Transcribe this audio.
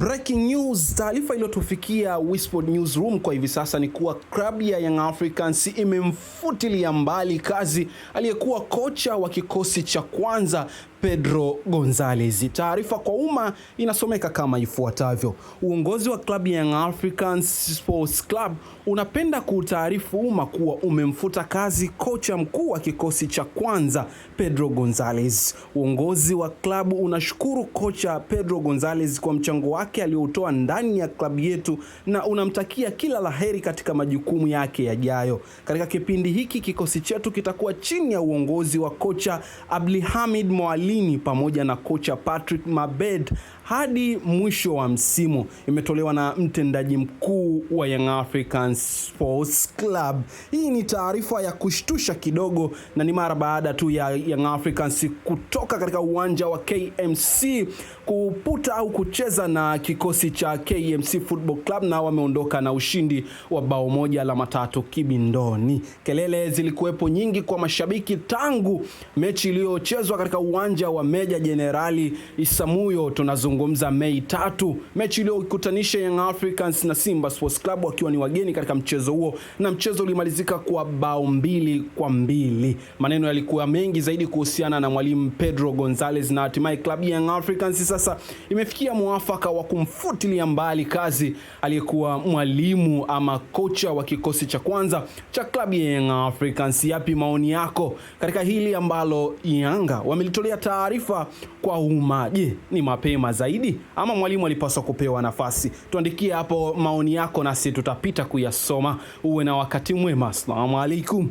Breaking news, taarifa iliyotufikia Wisport Newsroom kwa hivi sasa ni kuwa klabu ya Young Africans imemfutilia mbali kazi aliyekuwa kocha wa kikosi cha kwanza Pedro Gonzalez. Taarifa kwa umma inasomeka kama ifuatavyo. Uongozi wa klabu ya Young Africans Sports Club unapenda kutaarifu umma kuwa umemfuta kazi kocha mkuu wa kikosi cha kwanza Pedro Gonzalez. Uongozi wa klabu unashukuru kocha Pedro Gonzalez kwa mchango wake aliotoa ndani ya klabu yetu na unamtakia kila laheri katika majukumu yake yajayo. Katika kipindi hiki kikosi chetu kitakuwa chini ya uongozi wa kocha Abdulhamid Mwalini pamoja na kocha Patrick Mabed hadi mwisho wa msimu. Imetolewa na mtendaji mkuu wa Young Africans Sports Club. Hii ni taarifa ya kushtusha kidogo na ni mara baada tu ya Young Africans kutoka katika uwanja wa KMC kuputa au kucheza na kikosi cha KMC Football Club na wameondoka na ushindi wa bao 1-3 kibindoni. Kelele zilikuwepo nyingi kwa mashabiki tangu mechi iliyochezwa katika uwanja wa Meja Jenerali Isamuyo, tunazungumza Mei 3, mechi iliyokutanisha Young Africans na Simba Sports Club wakiwa ni wageni katika mchezo huo, na mchezo ulimalizika kwa bao 2-2. Maneno yalikuwa mengi zaidi kuhusiana na mwalimu Pedro Gonzalez na hatimaye klabu ya Young Africans sasa imefikia muafaka wa kumfutilia mbali kazi aliyekuwa mwalimu ama kocha wa kikosi cha kwanza cha klabu ya Young Africans. Yapi maoni yako katika hili ambalo Yanga wamelitolea taarifa kwa umma? Je, ni mapema zaidi ama mwalimu alipaswa kupewa nafasi? Tuandikie hapo maoni yako nasi tutapita kuyasoma. Uwe na wakati mwema. Asalamu alaikum.